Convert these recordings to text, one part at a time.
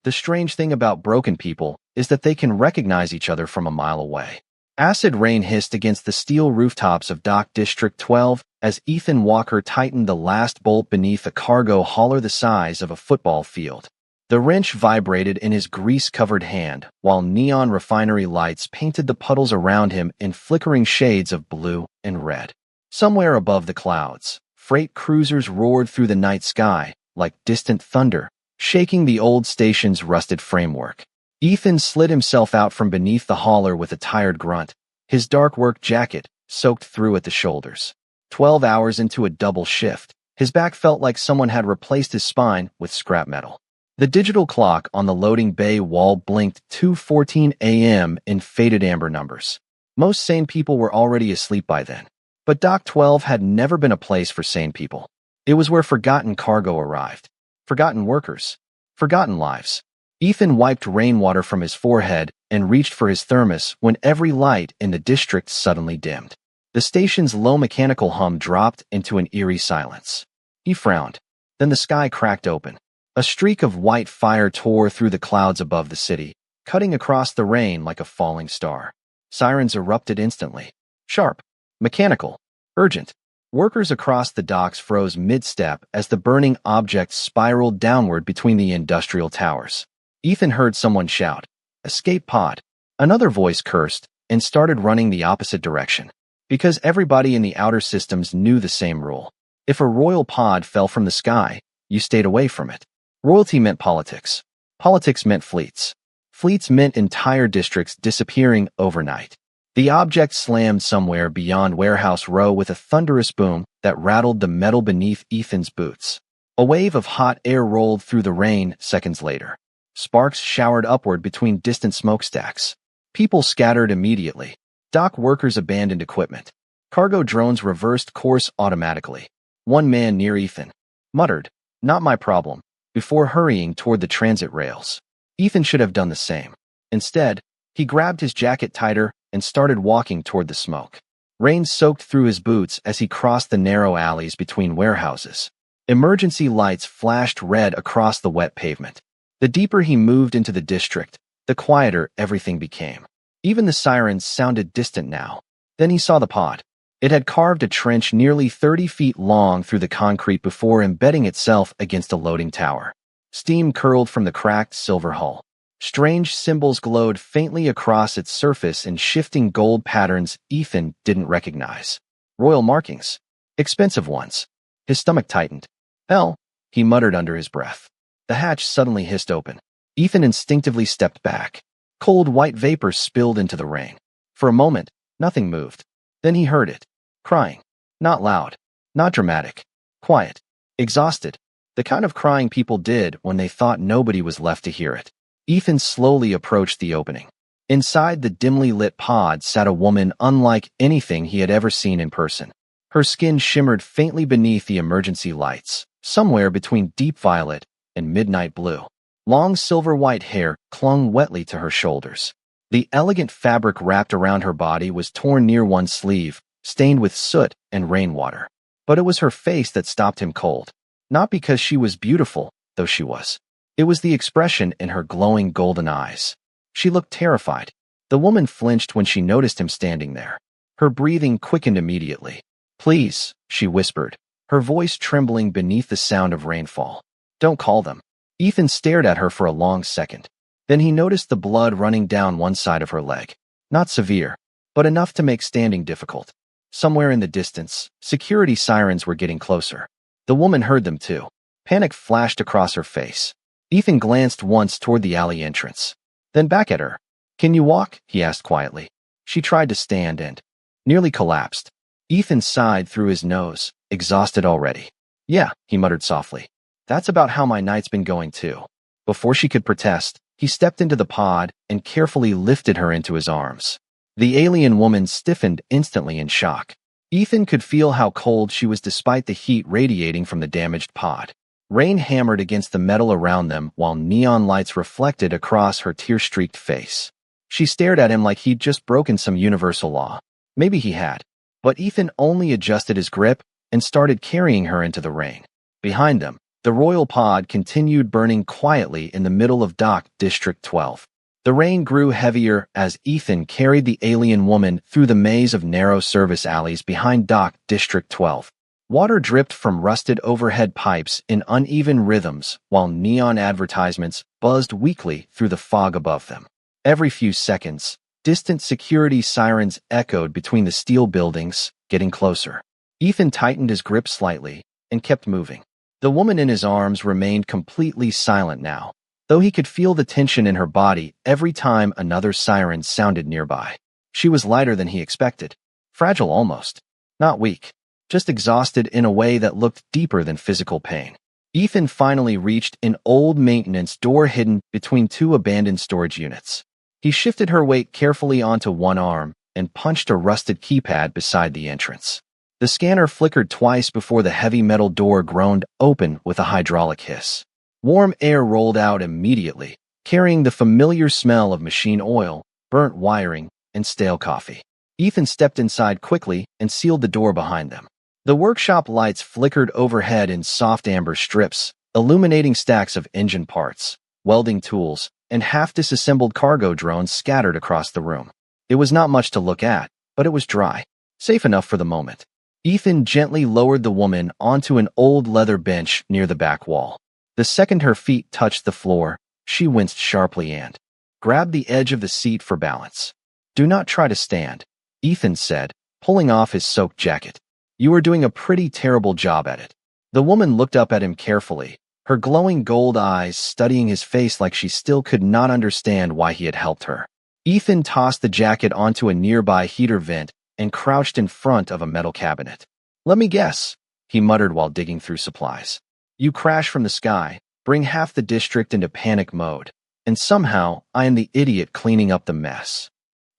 The strange thing about broken people is that they can recognize each other from a mile away. Acid rain hissed against the steel rooftops of Dock District 12 as Ethan Walker tightened the last bolt beneath a cargo hauler the size of a football field. The wrench vibrated in his grease-covered hand, while neon refinery lights painted the puddles around him in flickering shades of blue and red. Somewhere above the clouds, freight cruisers roared through the night sky like distant thunder, shaking the old station's rusted framework. Ethan slid himself out from beneath the hauler with a tired grunt, his dark work jacket soaked through at the shoulders. 12 hours into a double shift, his back felt like someone had replaced his spine with scrap metal. The digital clock on the loading bay wall blinked 2:14 a.m. in faded amber numbers. Most sane people were already asleep by then. But Dock 12 had never been a place for sane people. It was where forgotten cargo arrived. Forgotten workers. Forgotten lives. Ethan wiped rainwater from his forehead and reached for his thermos when every light in the district suddenly dimmed. The station's low mechanical hum dropped into an eerie silence. He frowned. Then the sky cracked open. A streak of white fire tore through the clouds above the city, cutting across the rain like a falling star. Sirens erupted instantly. Sharp. Mechanical. Urgent. Workers across the docks froze mid-step as the burning objects spiraled downward between the industrial towers. Ethan heard someone shout, "Escape pod." Another voice cursed and started running the opposite direction. Because everybody in the outer systems knew the same rule. If a royal pod fell from the sky, you stayed away from it. Royalty meant politics. Politics meant fleets. Fleets meant entire districts disappearing overnight. The object slammed somewhere beyond Warehouse Row with a thunderous boom that rattled the metal beneath Ethan's boots. A wave of hot air rolled through the rain seconds later. Sparks showered upward between distant smokestacks. People scattered immediately. Dock workers abandoned equipment. Cargo drones reversed course automatically. One man near Ethan muttered, "Not my problem," before hurrying toward the transit rails. Ethan should have done the same. Instead, he grabbed his jacket tighter and started walking toward the smoke. Rain soaked through his boots as he crossed the narrow alleys between warehouses. Emergency lights flashed red across the wet pavement. The deeper he moved into the district, the quieter everything became. Even the sirens sounded distant now. Then he saw the pod. It had carved a trench nearly 30 feet long through the concrete before embedding itself against a loading tower. Steam curled from the cracked silver hull. Strange symbols glowed faintly across its surface in shifting gold patterns Ethan didn't recognize. Royal markings. Expensive ones. His stomach tightened. "Hell," he muttered under his breath. The hatch suddenly hissed open. Ethan instinctively stepped back. Cold white vapor spilled into the rain. For a moment, nothing moved. Then he heard it. Crying. Not loud. Not dramatic. Quiet. Exhausted. The kind of crying people did when they thought nobody was left to hear it. Ethan slowly approached the opening. Inside the dimly lit pod sat a woman unlike anything he had ever seen in person. Her skin shimmered faintly beneath the emergency lights, somewhere between deep violet and midnight blue. Long silver-white hair clung wetly to her shoulders. The elegant fabric wrapped around her body was torn near one sleeve, stained with soot and rainwater. But it was her face that stopped him cold. Not because she was beautiful, though she was. It was the expression in her glowing golden eyes. She looked terrified. The woman flinched when she noticed him standing there. Her breathing quickened immediately. "Please," she whispered, her voice trembling beneath the sound of rainfall. "Don't call them." Ethan stared at her for a long second. Then he noticed the blood running down one side of her leg. Not severe, but enough to make standing difficult. Somewhere in the distance, security sirens were getting closer. The woman heard them too. Panic flashed across her face. Ethan glanced once toward the alley entrance, then back at her. "Can you walk?" he asked quietly. She tried to stand and nearly collapsed. Ethan sighed through his nose, exhausted already. "Yeah," he muttered softly. "That's about how my night's been going too." Before she could protest, he stepped into the pod and carefully lifted her into his arms. The alien woman stiffened instantly in shock. Ethan could feel how cold she was despite the heat radiating from the damaged pod. Rain hammered against the metal around them while neon lights reflected across her tear-streaked face. She stared at him like he'd just broken some universal law. Maybe he had. But Ethan only adjusted his grip and started carrying her into the rain. Behind them, The royal pod continued burning quietly in the middle of Dock District 12. The rain grew heavier as Ethan carried the alien woman through the maze of narrow service alleys behind Dock District 12. Water dripped from rusted overhead pipes in uneven rhythms, while neon advertisements buzzed weakly through the fog above them. Every few seconds, distant security sirens echoed between the steel buildings, getting closer. Ethan tightened his grip slightly and kept moving. The woman in his arms remained completely silent now, though he could feel the tension in her body every time another siren sounded nearby. She was lighter than he expected, fragile almost, not weak, just exhausted in a way that looked deeper than physical pain. Ethan finally reached an old maintenance door hidden between two abandoned storage units. He shifted her weight carefully onto one arm and punched a rusted keypad beside the entrance. The scanner flickered twice before the heavy metal door groaned open with a hydraulic hiss. Warm air rolled out immediately, carrying the familiar smell of machine oil, burnt wiring, and stale coffee. Ethan stepped inside quickly and sealed the door behind them. The workshop lights flickered overhead in soft amber strips, illuminating stacks of engine parts, welding tools, and half-disassembled cargo drones scattered across the room. It was not much to look at, but it was dry, safe enough for the moment. Ethan gently lowered the woman onto an old leather bench near the back wall. The second her feet touched the floor, she winced sharply and grabbed the edge of the seat for balance. "Do not try to stand," Ethan said, pulling off his soaked jacket. "You are doing a pretty terrible job at it." The woman looked up at him carefully, her glowing gold eyes studying his face like she still could not understand why he had helped her. Ethan tossed the jacket onto a nearby heater vent and crouched in front of a metal cabinet. "Let me guess," he muttered while digging through supplies. "You crash from the sky, bring half the district into panic mode, and somehow I am the idiot cleaning up the mess."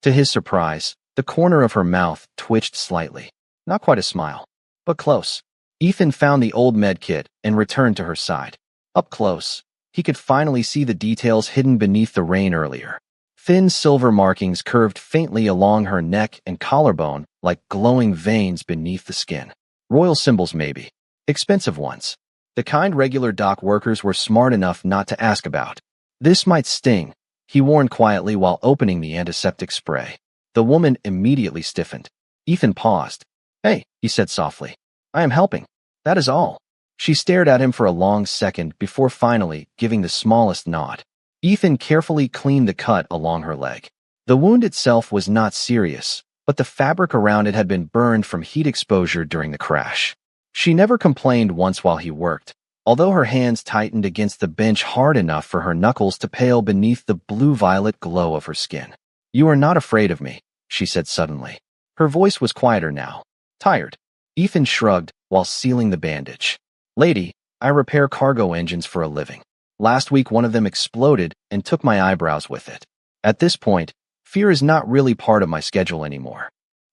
To his surprise, the corner of her mouth twitched slightly. Not quite a smile, but close. Ethan found the old med kit and returned to her side. Up close, he could finally see the details hidden beneath the rain earlier. Thin silver markings curved faintly along her neck and collarbone like glowing veins beneath the skin. Royal symbols maybe. Expensive ones. The kind regular dock workers were smart enough not to ask about. "This might sting," he warned quietly while opening the antiseptic spray. The woman immediately stiffened. Ethan paused. "Hey," he said softly. "I am helping. That is all." She stared at him for a long second before finally giving the smallest nod. Ethan carefully cleaned the cut along her leg. The wound itself was not serious, but the fabric around it had been burned from heat exposure during the crash. She never complained once while he worked, although her hands tightened against the bench hard enough for her knuckles to pale beneath the blue-violet glow of her skin. "You are not afraid of me," she said suddenly. Her voice was quieter now. "Tired." Ethan shrugged while sealing the bandage. "Lady, I repair cargo engines for a living. Last week one of them exploded and took my eyebrows with it. At this point, fear is not really part of my schedule anymore."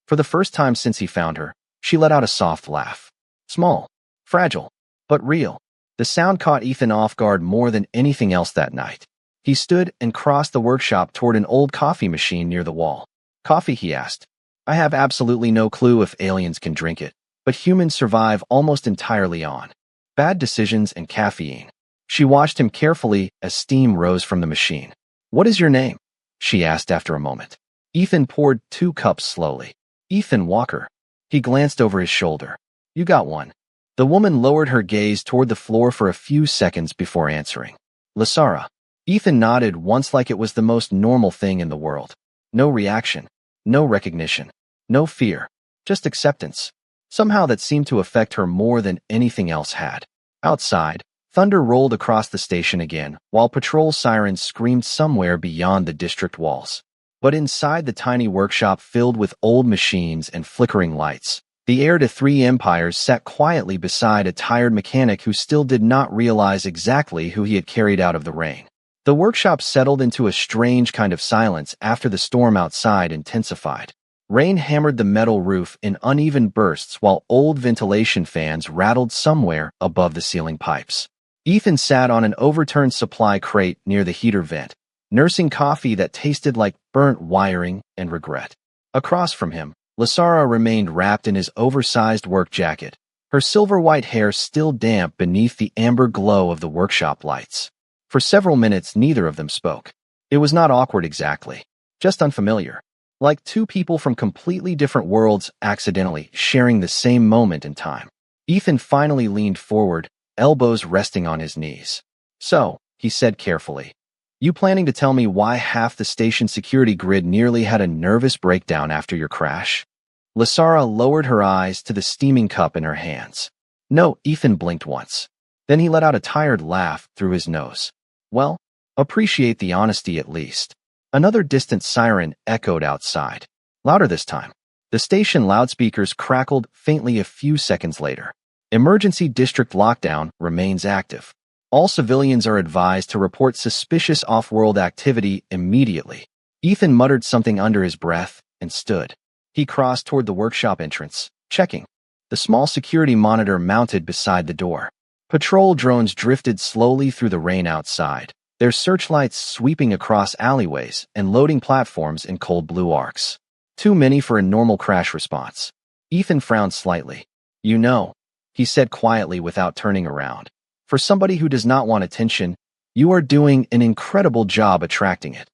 For the first time since he found her, she let out a soft laugh. Small, fragile, but real. The sound caught Ethan off guard more than anything else that night. He stood and crossed the workshop toward an old coffee machine near the wall. "Coffee?" he asked. "I have absolutely no clue if aliens can drink it, but humans survive almost entirely on bad decisions and caffeine." She watched him carefully as steam rose from the machine. "What is your name?" she asked after a moment. Ethan poured 2 cups slowly. "Ethan Walker." He glanced over his shoulder. "You got one." The woman lowered her gaze toward the floor for a few seconds before answering. "Lasara." Ethan nodded once like it was the most normal thing in the world. No reaction, no recognition, no fear, just acceptance. Somehow that seemed to affect her more than anything else had. Outside, thunder rolled across the station again, while patrol sirens screamed somewhere beyond the district walls. But inside the tiny workshop filled with old machines and flickering lights, the heir to 3 empires sat quietly beside a tired mechanic who still did not realize exactly who he had carried out of the rain. The workshop settled into a strange kind of silence after the storm outside intensified. Rain hammered the metal roof in uneven bursts while old ventilation fans rattled somewhere above the ceiling pipes. Ethan sat on an overturned supply crate near the heater vent, nursing coffee that tasted like burnt wiring and regret. Across from him, Lasara remained wrapped in his oversized work jacket, her silver-white hair still damp beneath the amber glow of the workshop lights. For several minutes, neither of them spoke. It was not awkward exactly, just unfamiliar, like two people from completely different worlds accidentally sharing the same moment in time. Ethan finally leaned forward, elbows resting on his knees. "So," he said carefully, "you planning to tell me why half the station security grid nearly had a nervous breakdown after your crash?" Lasara lowered her eyes to the steaming cup in her hands. "No," Ethan blinked once. Then he let out a tired laugh through his nose. "Well, appreciate the honesty at least." Another distant siren echoed outside, louder this time. The station loudspeakers crackled faintly a few seconds later. "Emergency district lockdown remains active. All civilians are advised to report suspicious off-world activity immediately." Ethan muttered something under his breath and stood. He crossed toward the workshop entrance, checking. The small security monitor mounted beside the door. Patrol drones drifted slowly through the rain outside, their searchlights sweeping across alleyways and loading platforms in cold blue arcs. Too many for a normal crash response. Ethan frowned slightly. "You know," he said quietly without turning around, "for somebody who does not want attention, you are doing an incredible job attracting it."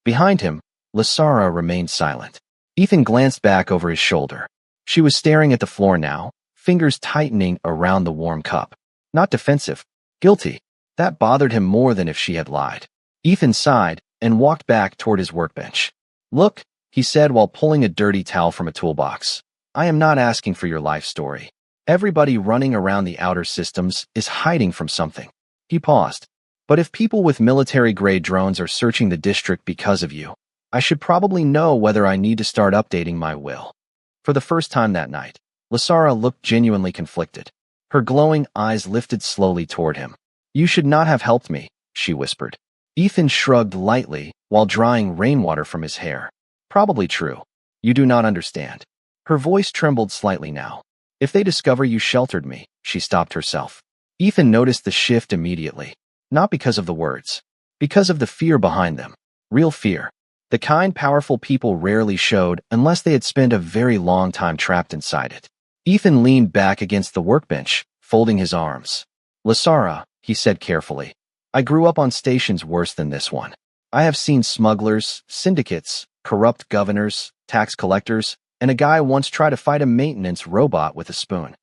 Behind him, Lasara remained silent. Ethan glanced back over his shoulder. She was staring at the floor now, fingers tightening around the warm cup. Not defensive, guilty. That bothered him more than if she had lied. Ethan sighed and walked back toward his workbench. "Look," he said while pulling a dirty towel from a toolbox, "I am not asking for your life story. Everybody running around the outer systems is hiding from something." He paused. "But if people with military-grade drones are searching the district because of you, I should probably know whether I need to start updating my will." For the first time that night, Lasara looked genuinely conflicted. Her glowing eyes lifted slowly toward him. "You should not have helped me," she whispered. Ethan shrugged lightly while drying rainwater from his hair. "Probably true. You do not understand." Her voice trembled slightly now. "If they discover you sheltered me," she stopped herself. Ethan noticed the shift immediately. Not because of the words. Because of the fear behind them. Real fear. The kind powerful people rarely showed unless they had spent a very long time trapped inside it. Ethan leaned back against the workbench, folding his arms. "Lasara," he said carefully, "I grew up on stations worse than this one. I have seen smugglers, syndicates, corrupt governors, tax collectors, and a guy once tried to fight a maintenance robot with a spoon."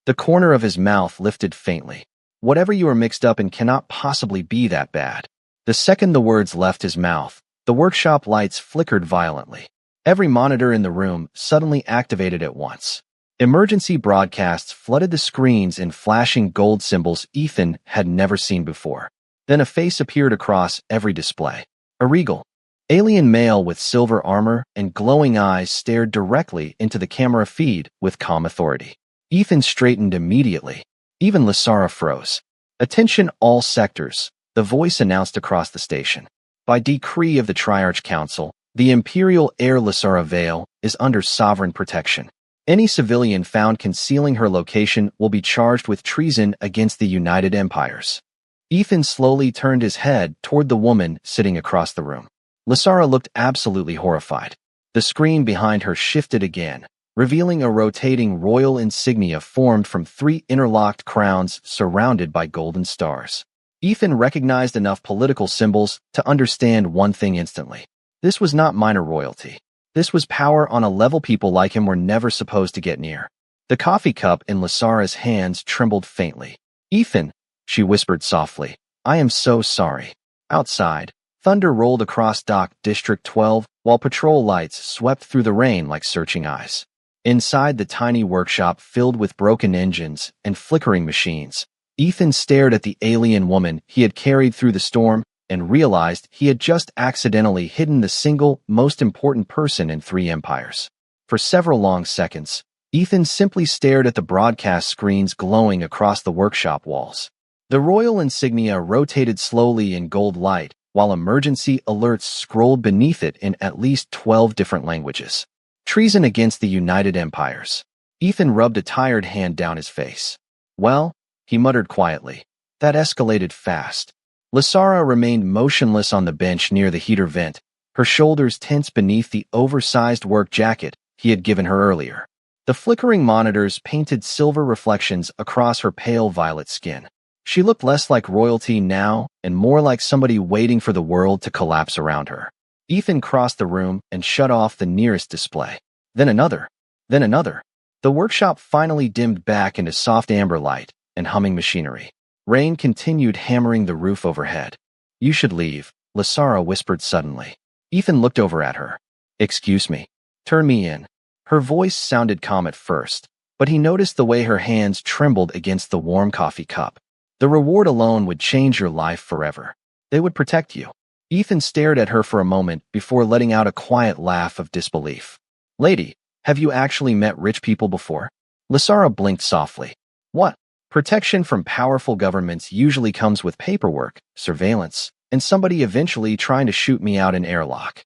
The corner of his mouth lifted faintly. "Whatever you are mixed up in cannot possibly be that bad." The second the words left his mouth, the workshop lights flickered violently. Every monitor in the room suddenly activated at once. Emergency broadcasts flooded the screens in flashing gold symbols Ethan had never seen before. Then a face appeared across every display. A regal, alien male with silver armor and glowing eyes stared directly into the camera feed with calm authority. Ethan straightened immediately. Even Lasara froze. "Attention all sectors," the voice announced across the station. "By decree of the Triarch Council, the Imperial heir Lasara Vale is under sovereign protection. Any civilian found concealing her location will be charged with treason against the United Empires." Ethan slowly turned his head toward the woman sitting across the room. Lasara looked absolutely horrified. The screen behind her shifted again, revealing a rotating royal insignia formed from 3 interlocked crowns surrounded by golden stars. Ethan recognized enough political symbols to understand one thing instantly. This was not minor royalty. This was power on a level people like him were never supposed to get near. The coffee cup in Lasara's hands trembled faintly. "Ethan," she whispered softly, "I am so sorry." Outside, thunder rolled across Dock District 12 while patrol lights swept through the rain like searching eyes. Inside the tiny workshop filled with broken engines and flickering machines, Ethan stared at the alien woman he had carried through the storm and realized he had just accidentally hidden the single most important person in 3 empires. For several long seconds, Ethan simply stared at the broadcast screens glowing across the workshop walls. The royal insignia rotated slowly in gold light, while emergency alerts scrolled beneath it in at least 12 different languages. Treason against the United Empires. Ethan rubbed a tired hand down his face. "Well," he muttered quietly, "that escalated fast." Lasara remained motionless on the bench near the heater vent, her shoulders tense beneath the oversized work jacket he had given her earlier. The flickering monitors painted silver reflections across her pale violet skin. She looked less like royalty now and more like somebody waiting for the world to collapse around her. Ethan crossed the room and shut off the nearest display. Then another. Then another. The workshop finally dimmed back into soft amber light and humming machinery. Rain continued hammering the roof overhead. "You should leave," Lasara whispered suddenly. Ethan looked over at her. "Excuse me. Turn me in." Her voice sounded calm at first, but he noticed the way her hands trembled against the warm coffee cup. The reward alone would change your life forever. They would protect you. Ethan stared at her for a moment before letting out a quiet laugh of disbelief. "Lady, have you actually met rich people before?" Lasara blinked softly. "What? Protection from powerful governments usually comes with paperwork, surveillance, and somebody eventually trying to shoot me out an airlock."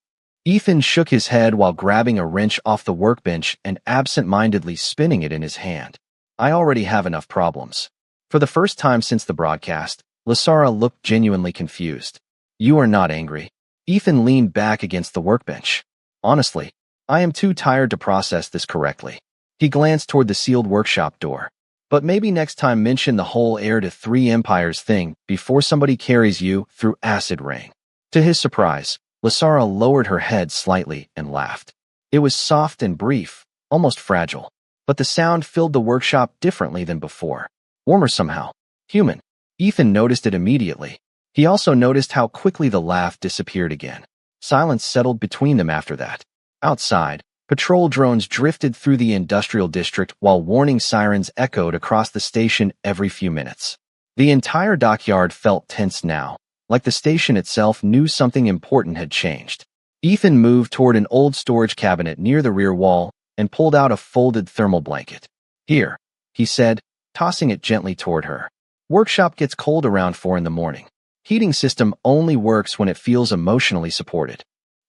Ethan shook his head while grabbing a wrench off the workbench and absent-mindedly spinning it in his hand. "I already have enough problems." For the first time since the broadcast, Lasara looked genuinely confused. "You are not angry." Ethan leaned back against the workbench. "Honestly, I am too tired to process this correctly." He glanced toward the sealed workshop door. "But maybe next time mention the whole heir to 3 empires thing before somebody carries you through acid rain." To his surprise, Lasara lowered her head slightly and laughed. It was soft and brief, almost fragile, but the sound filled the workshop differently than before. Warmer somehow. Human. Ethan noticed it immediately. He also noticed how quickly the laugh disappeared again. Silence settled between them after that. Outside, patrol drones drifted through the industrial district while warning sirens echoed across the station every few minutes. The entire dockyard felt tense now, like the station itself knew something important had changed. Ethan moved toward an old storage cabinet near the rear wall and pulled out a folded thermal blanket. "Here," he said, tossing it gently toward her. "Workshop gets cold around 4 in the morning. Heating system only works when it feels emotionally supported."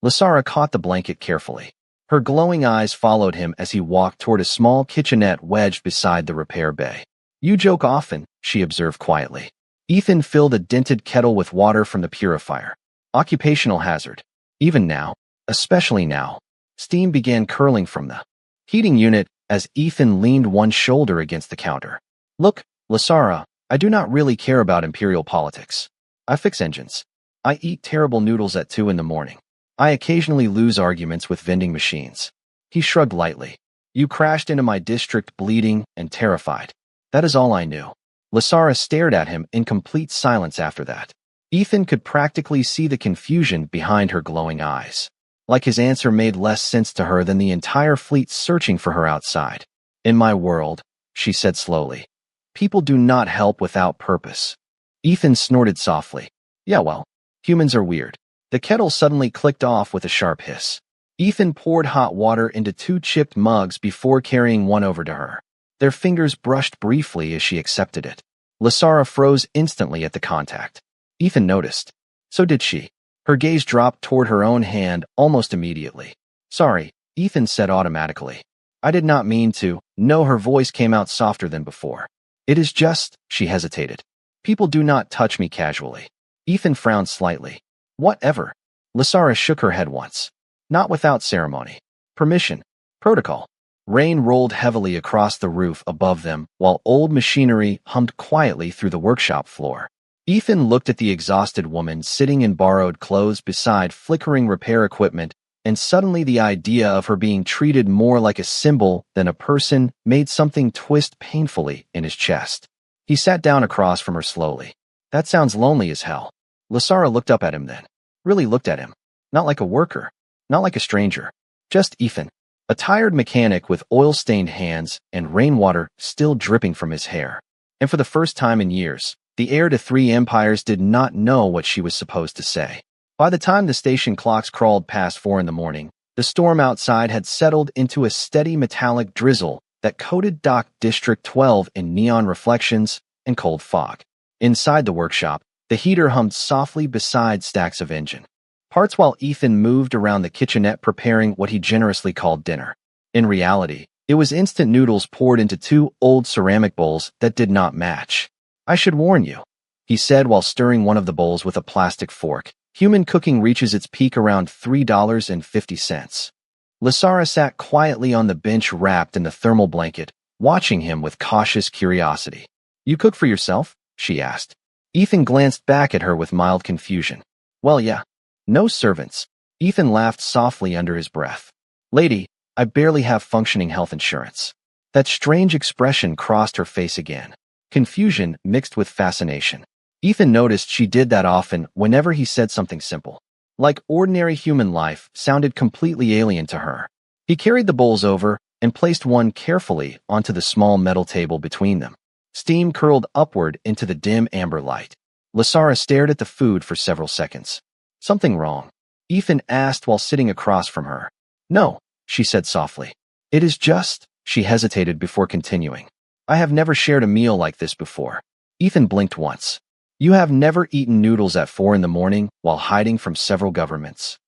Lasara caught the blanket carefully. Her glowing eyes followed him as he walked toward a small kitchenette wedged beside the repair bay. "You joke often," she observed quietly. Ethan filled a dented kettle with water from the purifier. Occupational hazard. Even now, especially now, steam began curling from the heating unit as Ethan leaned one shoulder against the counter. "Look, Lasara, I do not really care about imperial politics. I fix engines. I eat terrible noodles at 2 in the morning. I occasionally lose arguments with vending machines." He shrugged lightly. "You crashed into my district bleeding and terrified. That is all I knew." Lasara stared at him in complete silence after that. Ethan could practically see the confusion behind her glowing eyes. Like his answer made less sense to her than the entire fleet searching for her outside. "In my world," she said slowly, "people do not help without purpose." Ethan snorted softly. "Yeah, well, humans are weird." The kettle suddenly clicked off with a sharp hiss. Ethan poured hot water into 2 chipped mugs before carrying one over to her. Their fingers brushed briefly as she accepted it. Lasara froze instantly at the contact. Ethan noticed. So did she. Her gaze dropped toward her own hand almost immediately. "Sorry," Ethan said automatically. "I did not mean to." No, her voice came out softer than before. "It is just," she hesitated. "People do not touch me casually." Ethan frowned slightly. "Whatever." Lasara shook her head once. "Not without ceremony. Permission. Protocol." Rain rolled heavily across the roof above them while old machinery hummed quietly through the workshop floor. Ethan looked at the exhausted woman sitting in borrowed clothes beside flickering repair equipment, and suddenly the idea of her being treated more like a symbol than a person made something twist painfully in his chest. He sat down across from her slowly. "That sounds lonely as hell." Lasara looked up at him then. Really looked at him. Not like a worker. Not like a stranger. Just Ethan. A tired mechanic with oil-stained hands and rainwater still dripping from his hair. And for the first time in years, the heir to 3 empires did not know what she was supposed to say. By the time the station clocks crawled past 4 in the morning, the storm outside had settled into a steady metallic drizzle that coated Dock District 12 in neon reflections and cold fog. Inside the workshop, the heater hummed softly beside stacks of engine parts while Ethan moved around the kitchenette preparing what he generously called dinner. In reality, it was instant noodles poured into 2 old ceramic bowls that did not match. "I should warn you," he said while stirring one of the bowls with a plastic fork. "Human cooking reaches its peak around $3.50. Lysara sat quietly on the bench wrapped in the thermal blanket, watching him with cautious curiosity. You cook for yourself? She asked. Ethan glanced back at her with mild confusion. Well, yeah. No servants. Ethan laughed softly under his breath. Lady, I barely have functioning health insurance. That strange expression crossed her face again. Confusion mixed with fascination. Ethan noticed she did that often whenever he said something simple. Like ordinary human life sounded completely alien to her. He carried the bowls over and placed one carefully onto the small metal table between them. Steam curled upward into the dim amber light. Lysara stared at the food for several seconds. Something wrong? Ethan asked while sitting across from her. No, she said softly. It is just, she hesitated before continuing. I have never shared a meal like this before. Ethan blinked once. You have never eaten noodles at 4 in the morning while hiding from several governments.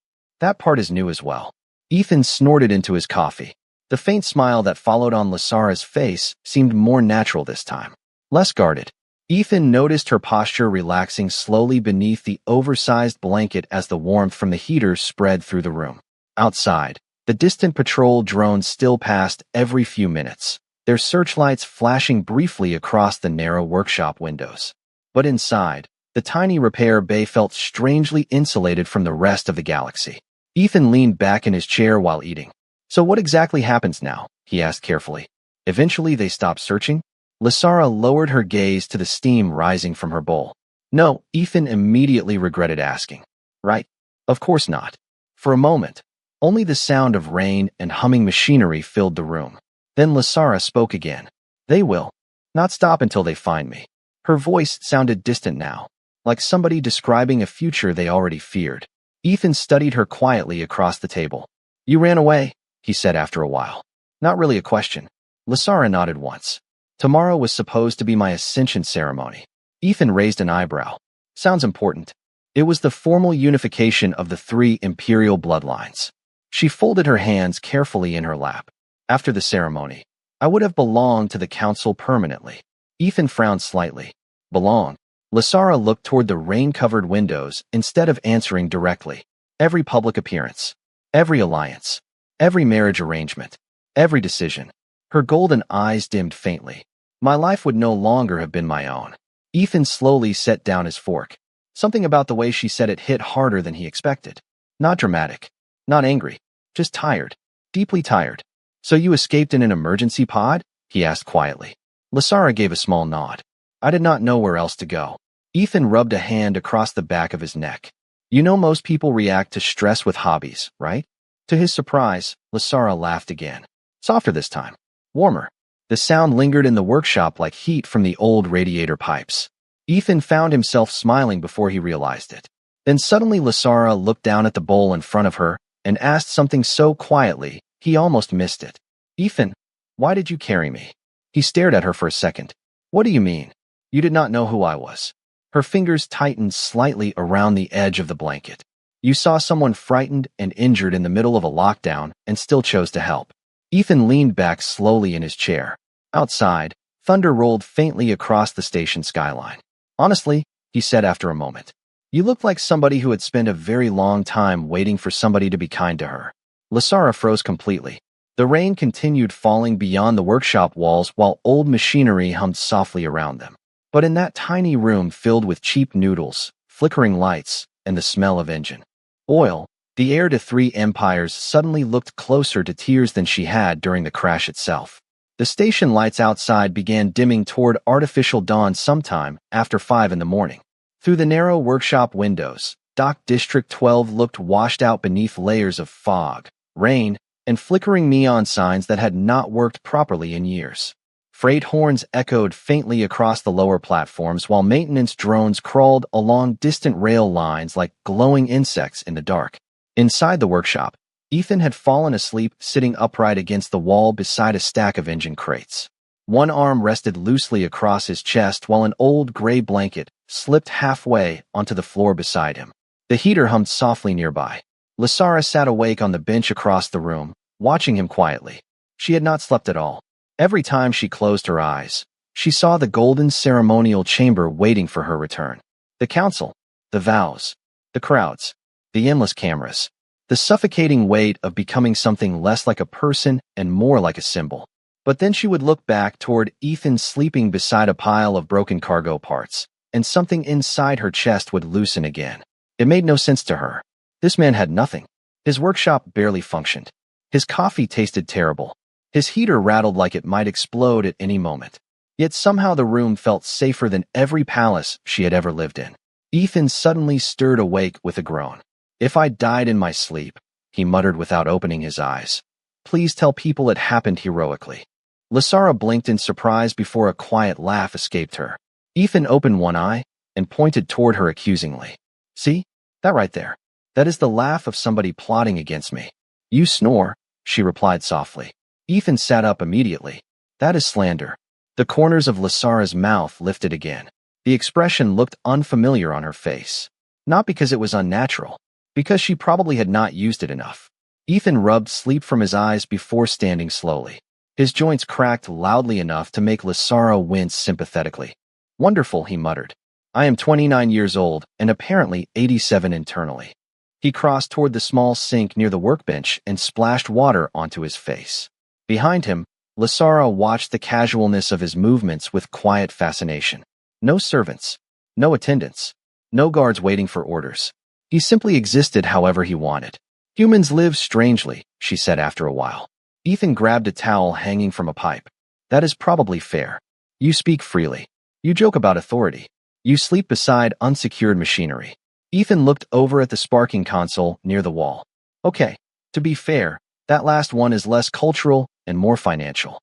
That part is new as well. Ethan snorted into his coffee. The faint smile that followed on Lysara's face seemed more natural this time. Less guarded. Ethan noticed her posture relaxing slowly beneath the oversized blanket as the warmth from the heater spread through the room. Outside, the distant patrol drones still passed every few minutes, their searchlights flashing briefly across the narrow workshop windows. But inside, the tiny repair bay felt strangely insulated from the rest of the galaxy. Ethan leaned back in his chair while eating. So what exactly happens now? He asked carefully. Eventually they stopped searching? Lysara lowered her gaze to the steam rising from her bowl. No, Ethan immediately regretted asking. Right? Of course not. For a moment, only the sound of rain and humming machinery filled the room. Then Lysara spoke again. They will not stop until they find me. Her voice sounded distant now, like somebody describing a future they already feared. Ethan studied her quietly across the table. You ran away, he said after a while. Not really a question. Lysara nodded once. Tomorrow was supposed to be my ascension ceremony. Ethan raised an eyebrow. Sounds important. It was the formal unification of the 3 imperial bloodlines. She folded her hands carefully in her lap. After the ceremony, I would have belonged to the council permanently. Ethan frowned slightly. Belong. Lysara looked toward the rain-covered windows instead of answering directly. Every public appearance, every alliance, every marriage arrangement, every decision. Her golden eyes dimmed faintly. My life would no longer have been my own. Ethan slowly set down his fork. Something about the way she said it hit harder than he expected. Not dramatic, not angry, just tired, deeply tired. So you escaped in an emergency pod? He asked quietly. Lysara gave a small nod. I did not know where else to go. Ethan rubbed a hand across the back of his neck. You know most people react to stress with hobbies, right? To his surprise, Lysara laughed again. Softer this time. Warmer. The sound lingered in the workshop like heat from the old radiator pipes. Ethan found himself smiling before he realized it. Then suddenly Lysara looked down at the bowl in front of her and asked something so quietly, he almost missed it. Ethan, why did you carry me? He stared at her for a second. What do you mean? You did not know who I was. Her fingers tightened slightly around the edge of the blanket. You saw someone frightened and injured in the middle of a lockdown and still chose to help. Ethan leaned back slowly in his chair. Outside, thunder rolled faintly across the station skyline. Honestly, he said after a moment, you looked like somebody who had spent a very long time waiting for somebody to be kind to her. Lysara froze completely. The rain continued falling beyond the workshop walls while old machinery hummed softly around them. But in that tiny room filled with cheap noodles, flickering lights, and the smell of engine oil, the heir to 3 empires suddenly looked closer to tears than she had during the crash itself. The station lights outside began dimming toward artificial dawn sometime after 5 in the morning. Through the narrow workshop windows, Dock District 12 looked washed out beneath layers of fog, rain, and flickering neon signs that had not worked properly in years. Freight horns echoed faintly across the lower platforms while maintenance drones crawled along distant rail lines like glowing insects in the dark. Inside the workshop, Ethan had fallen asleep sitting upright against the wall beside a stack of engine crates. One arm rested loosely across his chest while an old gray blanket slipped halfway onto the floor beside him. The heater hummed softly nearby. Lysara sat awake on the bench across the room, watching him quietly. She had not slept at all. Every time she closed her eyes, she saw the golden ceremonial chamber waiting for her return. The council, the vows, the crowds, the endless cameras. the suffocating weight of becoming something less like a person and more like a symbol. But then she would look back toward Ethan sleeping beside a pile of broken cargo parts, and something inside her chest would loosen again. It made no sense to her. This man had nothing. His workshop barely functioned. His coffee tasted terrible. His heater rattled like it might explode at any moment. Yet somehow the room felt safer than every palace she had ever lived in. Ethan suddenly stirred awake with a groan. "If I died in my sleep," he muttered without opening his eyes, "please tell people it happened heroically." Lysara blinked in surprise before a quiet laugh escaped her. Ethan opened one eye and pointed toward her accusingly. "See? That right there. That is the laugh of somebody plotting against me." "You snore," she replied softly. Ethan sat up immediately. "That is slander." The corners of Lysara's mouth lifted again. The expression looked unfamiliar on her face. Not because it was unnatural, because she probably had not used it enough. Ethan rubbed sleep from his eyes before standing slowly. His joints cracked loudly enough to make Lysara wince sympathetically. "Wonderful," he muttered. "I am 29 years old and apparently 87 internally." He crossed toward the small sink near the workbench and splashed water onto his face. Behind him, Lysara watched the casualness of his movements with quiet fascination. No servants, no attendants, no guards waiting for orders. He simply existed however he wanted. "Humans live strangely," she said after a while. Ethan grabbed a towel hanging from a pipe. "That is probably fair. You speak freely. You joke about authority. You sleep beside unsecured machinery." Ethan looked over at the sparking console near the wall. "Okay, to be fair, that last one is less cultural and more financial."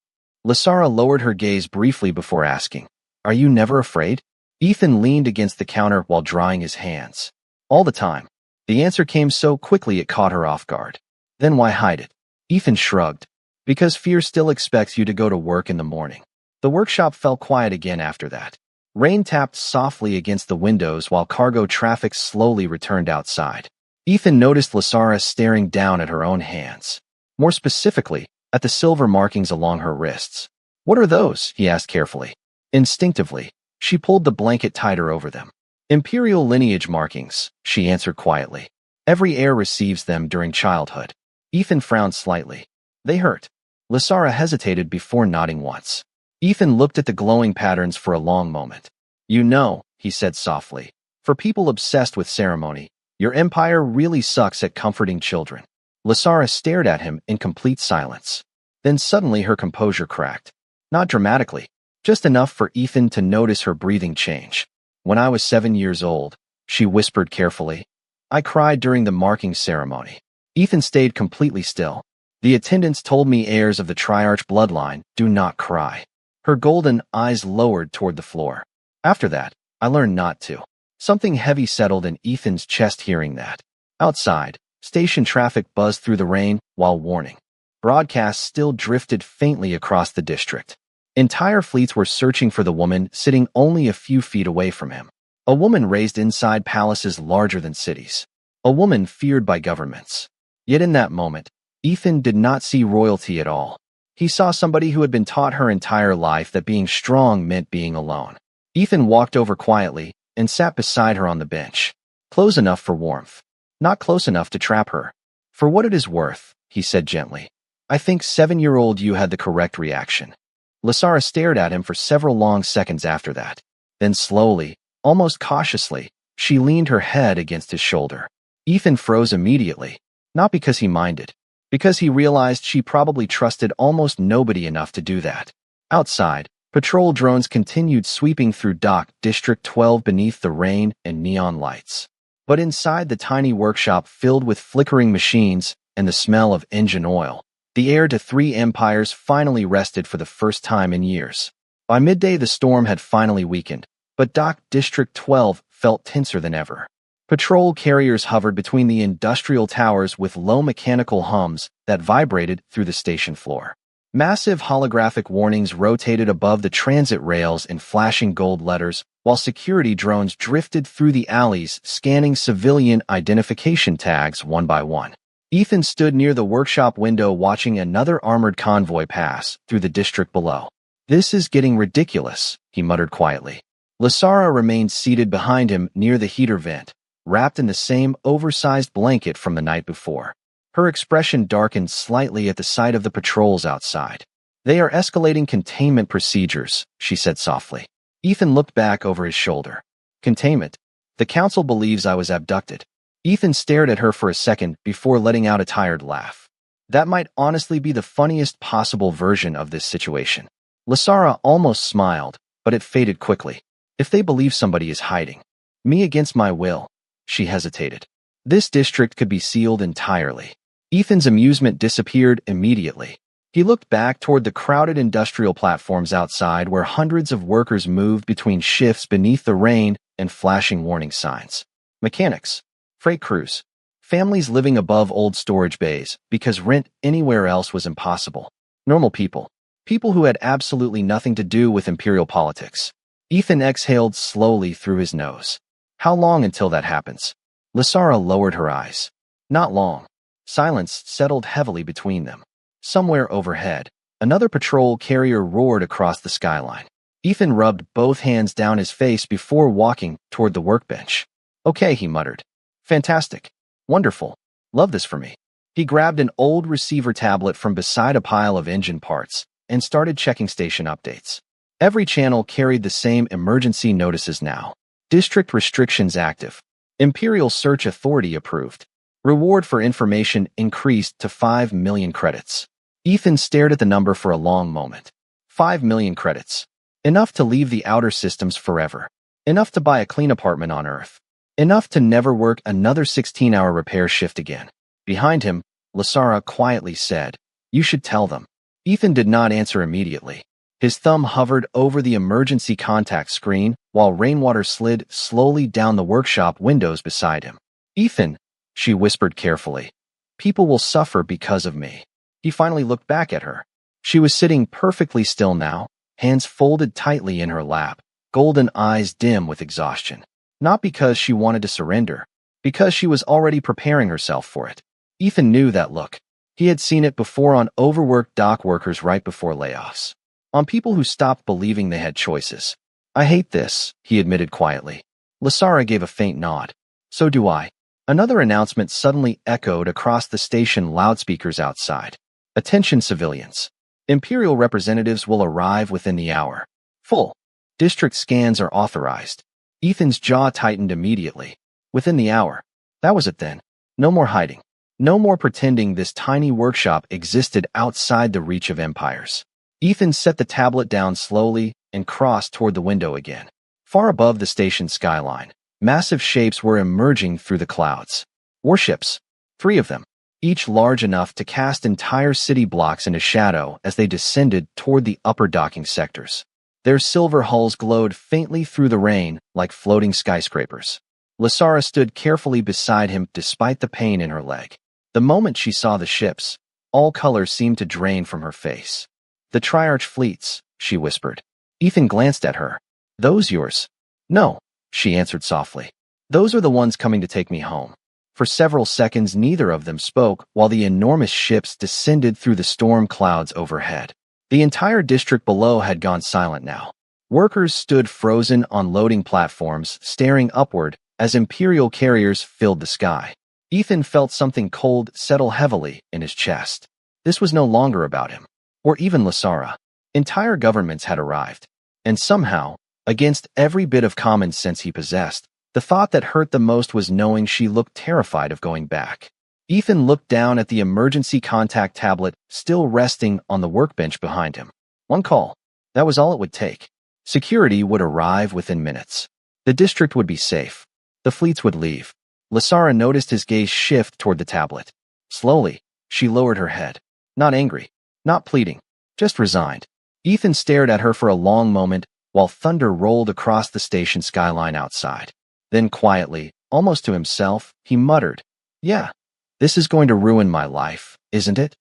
Lysara lowered her gaze briefly before asking, "Are you never afraid?" Ethan leaned against the counter while drying his hands. "All the time." The answer came so quickly it caught her off guard. "Then why hide it?" Ethan shrugged. "Because fear still expects you to go to work in the morning." The workshop fell quiet again after that. Rain tapped softly against the windows while cargo traffic slowly returned outside. Ethan noticed Lysara staring down at her own hands. More specifically, at the silver markings along her wrists. "What are those?" he asked carefully. Instinctively, she pulled the blanket tighter over them. "Imperial lineage markings," she answered quietly. "Every heir receives them during childhood." Ethan frowned slightly. "They hurt." Lysara hesitated before nodding once. Ethan looked at the glowing patterns for a long moment. "You know," he said softly, "for people obsessed with ceremony, your empire really sucks at comforting children." Lysara stared at him in complete silence. Then suddenly her composure cracked. Not dramatically, just enough for Ethan to notice her breathing change. "When I was 7 years old," she whispered carefully, "I cried during the marking ceremony." Ethan stayed completely still. "The attendants told me heirs of the Triarch bloodline do not cry." Her golden eyes lowered toward the floor. "After that, I learned not to." Something heavy settled in Ethan's chest hearing that. Outside, station traffic buzzed through the rain while warning. Broadcasts still drifted faintly across the district. Entire fleets were searching for the woman sitting only a few feet away from him. A woman raised inside palaces larger than cities. A woman feared by governments. Yet in that moment, Ethan did not see royalty at all. He saw somebody who had been taught her entire life that being strong meant being alone. Ethan walked over quietly and sat beside her on the bench. Close enough for warmth. Not close enough to trap her. "For what it is worth," he said gently, "I think 7-year-old you had the correct reaction." Lysara stared at him for several long seconds after that. Then slowly, almost cautiously, she leaned her head against his shoulder. Ethan froze immediately, not because he minded, because he realized she probably trusted almost nobody enough to do that. Outside, patrol drones continued sweeping through Dock District 12 beneath the rain and neon lights. But inside the tiny workshop filled with flickering machines and the smell of engine oil, the heir to 3 empires finally rested for the first time in years. By midday the storm had finally weakened, but Dock District 12 felt tenser than ever. Patrol carriers hovered between the industrial towers with low mechanical hums that vibrated through the station floor. Massive holographic warnings rotated above the transit rails in flashing gold letters, while security drones drifted through the alleys scanning civilian identification tags one by one. Ethan stood near the workshop window watching another armored convoy pass through the district below. "This is getting ridiculous," he muttered quietly. Lysara remained seated behind him near the heater vent, wrapped in the same oversized blanket from the night before. Her expression darkened slightly at the sight of the patrols outside. "They are escalating containment procedures," she said softly. Ethan looked back over his shoulder. "Containment? The council believes I was abducted." Ethan stared at her for a second before letting out a tired laugh. That might honestly be the funniest possible version of this situation. Lasara almost smiled, but it faded quickly. "If they believe somebody is hiding me against my will," she hesitated. "This district could be sealed entirely." Ethan's amusement disappeared immediately. He looked back toward the crowded industrial platforms outside where hundreds of workers moved between shifts beneath the rain and flashing warning signs. Mechanics, freight crews, families living above old storage bays because rent anywhere else was impossible. Normal people. People who had absolutely nothing to do with imperial politics. Ethan exhaled slowly through his nose. How long until that happens? Lasara lowered her eyes. Not long. Silence settled heavily between them. Somewhere overhead, another patrol carrier roared across the skyline. Ethan rubbed both hands down his face before walking toward the workbench. "Okay," he muttered. "Fantastic. Wonderful. Love this for me." He grabbed an old receiver tablet from beside a pile of engine parts and started checking station updates. Every channel carried the same emergency notices now. District restrictions active. Imperial Search Authority approved. Reward for information increased to 5 million credits. Ethan stared at the number for a long moment. 5 million credits. Enough to leave the outer systems forever. Enough to buy a clean apartment on Earth. Enough to never work another 16-hour repair shift again. Behind him, Lasara quietly said, "You should tell them." Ethan did not answer immediately. His thumb hovered over the emergency contact screen while rainwater slid slowly down the workshop windows beside him. "Ethan," she whispered carefully, "people will suffer because of me." He finally looked back at her. She was sitting perfectly still now, hands folded tightly in her lap, golden eyes dim with exhaustion. Not because she wanted to surrender, because she was already preparing herself for it. Ethan knew that look. He had seen it before on overworked dock workers right before layoffs. On people who stopped believing they had choices. "I hate this," he admitted quietly. Lasara gave a faint nod. "So do I." Another announcement suddenly echoed across the station loudspeakers outside. "Attention civilians. Imperial representatives will arrive within the hour. Full district scans are authorized." Ethan's jaw tightened immediately. Within the hour. That was it then. No more hiding. No more pretending this tiny workshop existed outside the reach of empires. Ethan set the tablet down slowly and crossed toward the window again. Far above the station skyline, massive shapes were emerging through the clouds. Warships. 3 of them. Each large enough to cast entire city blocks into shadow as they descended toward the upper docking sectors. Their silver hulls glowed faintly through the rain like floating skyscrapers. Lasara stood carefully beside him despite the pain in her leg. The moment she saw the ships, all color seemed to drain from her face. "The Triarch fleets," she whispered. Ethan glanced at her. "Those yours?" "No," she answered softly. "Those are the ones coming to take me home." For several seconds, neither of them spoke while the enormous ships descended through the storm clouds overhead. The entire district below had gone silent now. Workers stood frozen on loading platforms, staring upward as Imperial carriers filled the sky. Ethan felt something cold settle heavily in his chest. This was no longer about him, or even Lasara. Entire governments had arrived, and somehow, against every bit of common sense he possessed, the thought that hurt the most was knowing she looked terrified of going back. Ethan looked down at the emergency contact tablet still resting on the workbench behind him. One call. That was all it would take. Security would arrive within minutes. The district would be safe. The fleets would leave. Lasara noticed his gaze shift toward the tablet. Slowly, she lowered her head. Not angry, not pleading, just resigned. Ethan stared at her for a long moment while thunder rolled across the station skyline outside. Then quietly, almost to himself, he muttered, "Yeah, this is going to ruin my life, isn't it?"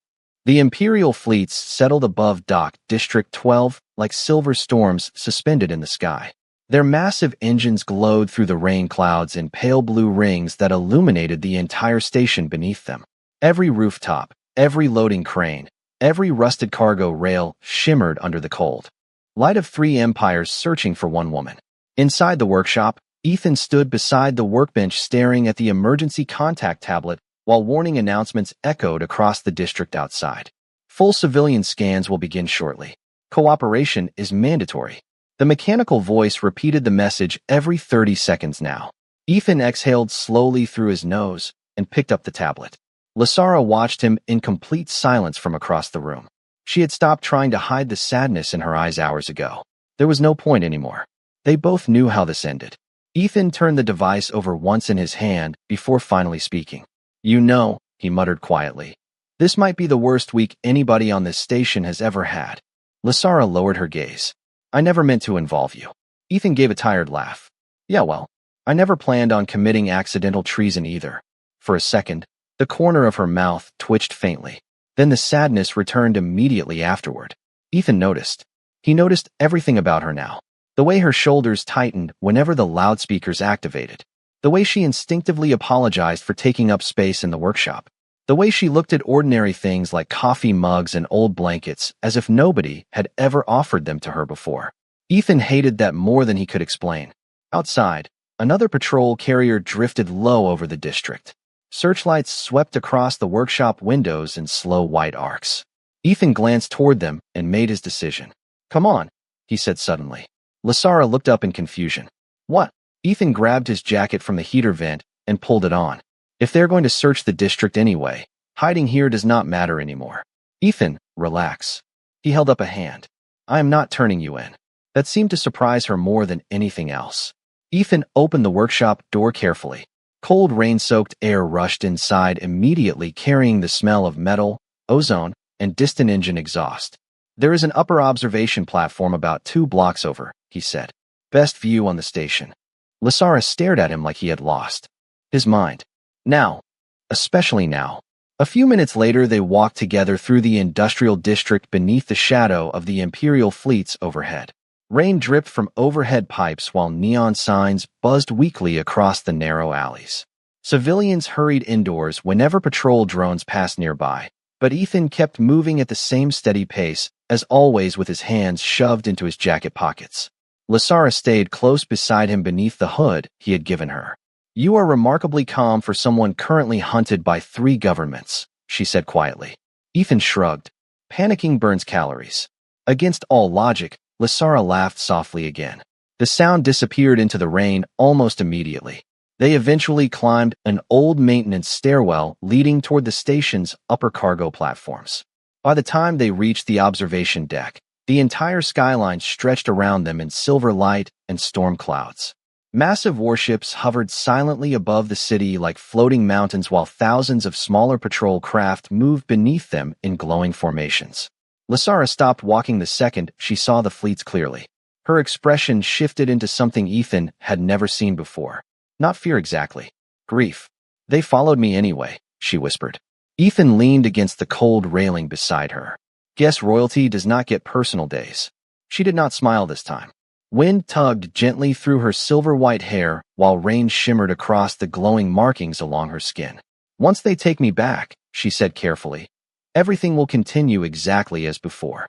The Imperial fleets settled above Dock District 12 like silver storms suspended in the sky. Their massive engines glowed through the rain clouds in pale blue rings that illuminated the entire station beneath them. Every rooftop, every loading crane, every rusted cargo rail shimmered under the cold light of 3 empires searching for one woman. Inside the workshop, Ethan stood beside the workbench staring at the emergency contact tablet while warning announcements echoed across the district outside. Full civilian scans will begin shortly. Cooperation is mandatory. The mechanical voice repeated the message every 30 seconds now. Ethan exhaled slowly through his nose and picked up the tablet. Lasara watched him in complete silence from across the room. She had stopped trying to hide the sadness in her eyes hours ago. There was no point anymore. They both knew how this ended. Ethan turned the device over once in his hand before finally speaking. "You know," he muttered quietly, "this might be the worst week anybody on this station has ever had." Lasara lowered her gaze. "I never meant to involve you." Ethan gave a tired laugh. "Yeah, well, I never planned on committing accidental treason either." For a second, the corner of her mouth twitched faintly. Then the sadness returned immediately afterward. Ethan noticed. He noticed everything about her now. The way her shoulders tightened whenever the loudspeakers activated. The way she instinctively apologized for taking up space in the workshop. The way she looked at ordinary things like coffee mugs and old blankets as if nobody had ever offered them to her before. Ethan hated that more than he could explain. Outside, another patrol carrier drifted low over the district. Searchlights swept across the workshop windows in slow white arcs. Ethan glanced toward them and made his decision. "Come on," he said suddenly. Lasara looked up in confusion. "What?" Ethan grabbed his jacket from the heater vent and pulled it on. "If they're going to search the district anyway, hiding here does not matter anymore." "Ethan, relax." He held up a hand. "I am not turning you in." That seemed to surprise her more than anything else. Ethan opened the workshop door carefully. Cold rain-soaked air rushed inside immediately, carrying the smell of metal, ozone, and distant engine exhaust. "There is an upper observation platform about 2 blocks over," he said. "Best view on the station." Lasara stared at him like he had lost his mind. Now. Especially now. A few minutes later, they walked together through the industrial district beneath the shadow of the Imperial fleets overhead. Rain dripped from overhead pipes while neon signs buzzed weakly across the narrow alleys. Civilians hurried indoors whenever patrol drones passed nearby, but Ethan kept moving at the same steady pace, as always with his hands shoved into his jacket pockets. Lasara stayed close beside him beneath the hood he had given her. "You are remarkably calm for someone currently hunted by 3 governments," she said quietly. Ethan shrugged. "Panicking burns calories." Against all logic, Lasara laughed softly again. The sound disappeared into the rain almost immediately. They eventually climbed an old maintenance stairwell leading toward the station's upper cargo platforms. By the time they reached the observation deck, the entire skyline stretched around them in silver light and storm clouds. Massive warships hovered silently above the city like floating mountains while thousands of smaller patrol craft moved beneath them in glowing formations. Lasara stopped walking the second she saw the fleets clearly. Her expression shifted into something Ethan had never seen before. Not fear exactly. Grief. "They followed me anyway," she whispered. Ethan leaned against the cold railing beside her. "Guess royalty does not get personal days." She did not smile this time. Wind tugged gently through her silver-white hair while rain shimmered across the glowing markings along her skin. "Once they take me back," she said carefully, "everything will continue exactly as before."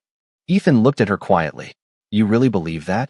Ethan looked at her quietly. "You really believe that?"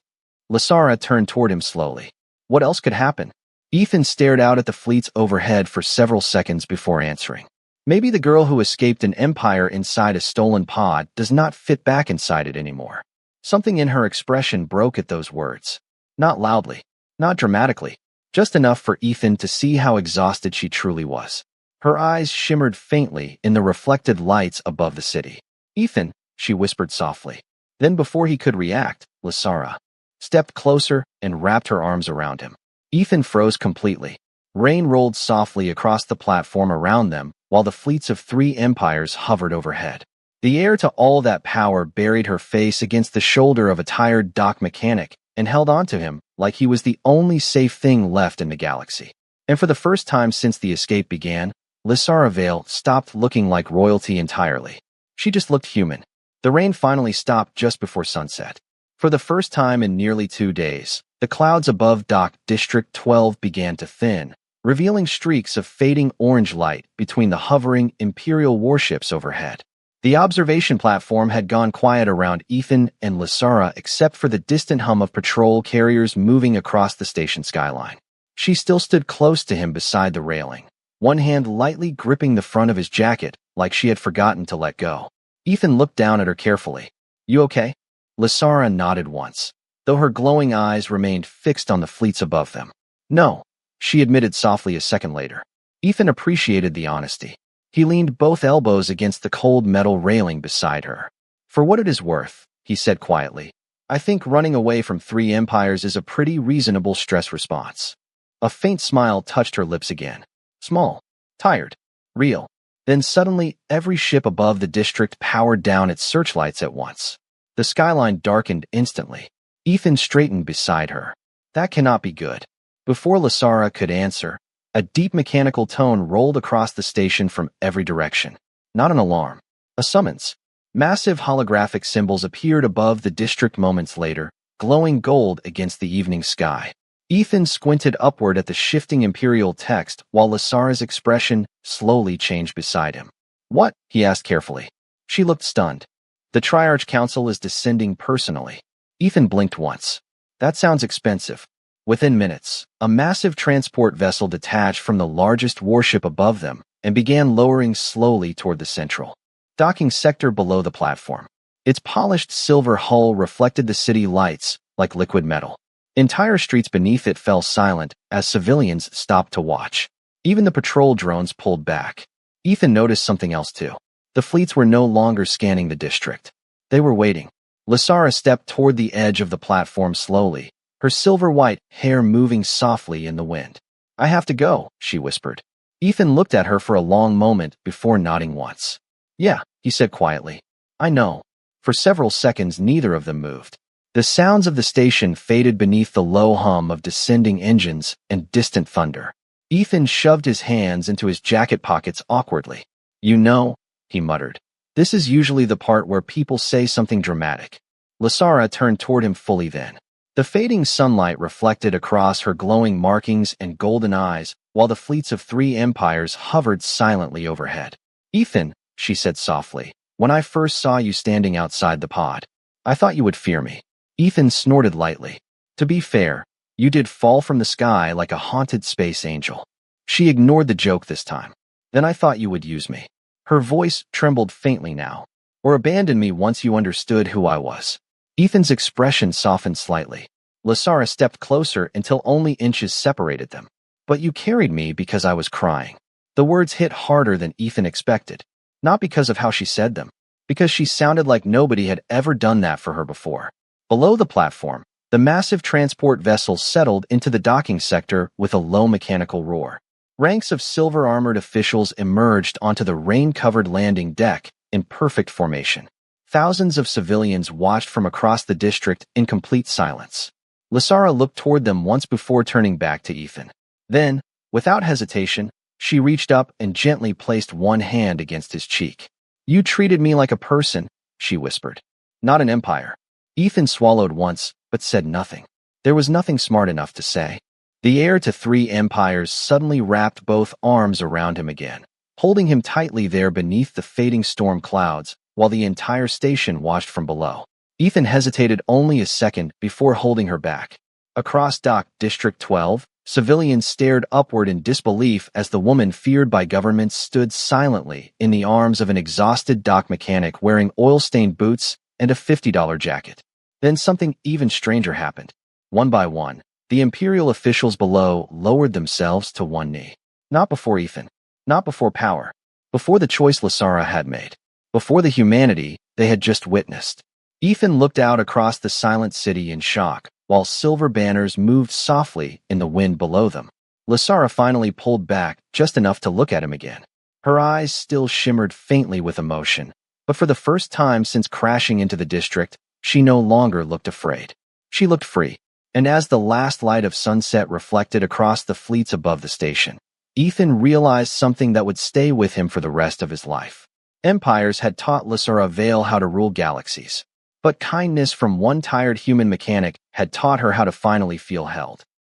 Lasara turned toward him slowly. "What else could happen?" Ethan stared out at the fleets overhead for several seconds before answering. "Maybe the girl who escaped an empire inside a stolen pod does not fit back inside it anymore." Something in her expression broke at those words. Not loudly, not dramatically, just enough for Ethan to see how exhausted she truly was. Her eyes shimmered faintly in the reflected lights above the city. "Ethan," she whispered softly. Then before he could react, Lasara stepped closer and wrapped her arms around him. Ethan froze completely. Rain rolled softly across the platform around them while the fleets of 3 empires hovered overhead. The heir to all that power buried her face against the shoulder of a tired dock mechanic and held on to him like he was the only safe thing left in the galaxy. And for the first time since the escape began, Lasara Vale stopped looking like royalty entirely. She just looked human. The rain finally stopped just before sunset. For the first time in nearly 2 days, the clouds above Dock District 12 began to thin, revealing streaks of fading orange light between the hovering Imperial warships overhead. The observation platform had gone quiet around Ethan and Lysara except for the distant hum of patrol carriers moving across the station skyline. She still stood close to him beside the railing, one hand lightly gripping the front of his jacket like she had forgotten to let go. Ethan looked down at her carefully. "You okay?" Lysara nodded once, though her glowing eyes remained fixed on the fleets above them. "No," she admitted softly a second later. Ethan appreciated the honesty. He leaned both elbows against the cold metal railing beside her. "For what it is worth," he said quietly, "I think running away from 3 empires is a pretty reasonable stress response." A faint smile touched her lips again. Small, tired, real. Then suddenly, every ship above the district powered down its searchlights at once. The skyline darkened instantly. Ethan straightened beside her. "That cannot be good." Before Lysara could answer, a deep mechanical tone rolled across the station from every direction. Not an alarm. A summons. Massive holographic symbols appeared above the district moments later, glowing gold against the evening sky. Ethan squinted upward at the shifting imperial text while Lysara's expression slowly changed beside him. "What?" he asked carefully. She looked stunned. "The Triarch Council is descending personally." Ethan blinked once. "That sounds expensive." Within minutes, a massive transport vessel detached from the largest warship above them and began lowering slowly toward the central docking sector below the platform. Its polished silver hull reflected the city lights like liquid metal. Entire streets beneath it fell silent as civilians stopped to watch. Even the patrol drones pulled back. Ethan noticed something else too. The fleets were no longer scanning the district. They were waiting. Lysara stepped toward the edge of the platform slowly, her silver-white hair moving softly in the wind. "I have to go," she whispered. Ethan looked at her for a long moment before nodding once. "Yeah," he said quietly. "I know." For several seconds, neither of them moved. The sounds of the station faded beneath the low hum of descending engines and distant thunder. Ethan shoved his hands into his jacket pockets awkwardly. "You know," he muttered, "this is usually the part where people say something dramatic." Lysara turned toward him fully then. The fading sunlight reflected across her glowing markings and golden eyes, while the fleets of 3 empires hovered silently overhead. "Ethan," she said softly, "when I first saw you standing outside the pod, I thought you would fear me." Ethan snorted lightly. "To be fair, you did fall from the sky like a haunted space angel." She ignored the joke this time. "Then I thought you would use me." Her voice trembled faintly now. "Or abandon me once you understood who I was." Ethan's expression softened slightly. Lysara stepped closer until only inches separated them. "But you carried me because I was crying." The words hit harder than Ethan expected. Not because of how she said them, because she sounded like nobody had ever done that for her before. Below the platform, the massive transport vessel settled into the docking sector with a low mechanical roar. Ranks of silver-armored officials emerged onto the rain-covered landing deck in perfect formation. Thousands of civilians watched from across the district in complete silence. Lysara looked toward them once before turning back to Ethan. Then, without hesitation, she reached up and gently placed one hand against his cheek. "You treated me like a person," she whispered. "Not an empire." Ethan swallowed once, but said nothing. There was nothing smart enough to say. The heir to 3 empires suddenly wrapped both arms around him again, holding him tightly there beneath the fading storm clouds, while the entire station watched from below. Ethan hesitated only a second before holding her back. Across Dock District 12, civilians stared upward in disbelief as the woman feared by governments stood silently in the arms of an exhausted dock mechanic wearing oil-stained boots and a $50 jacket. Then something even stranger happened. One by one, the imperial officials below lowered themselves to one knee. Not before Ethan. Not before power. Before the choice Lysara had made. Before the humanity they had just witnessed. Ethan looked out across the silent city in shock, while silver banners moved softly in the wind below them. Lysara finally pulled back just enough to look at him again. Her eyes still shimmered faintly with emotion, but for the first time since crashing into the district, she no longer looked afraid. She looked free. And as the last light of sunset reflected across the fleets above the station, Ethan realized something that would stay with him for the rest of his life. Empires had taught Lysara Vale how to rule galaxies, but kindness from one tired human mechanic had taught her how to finally feel held.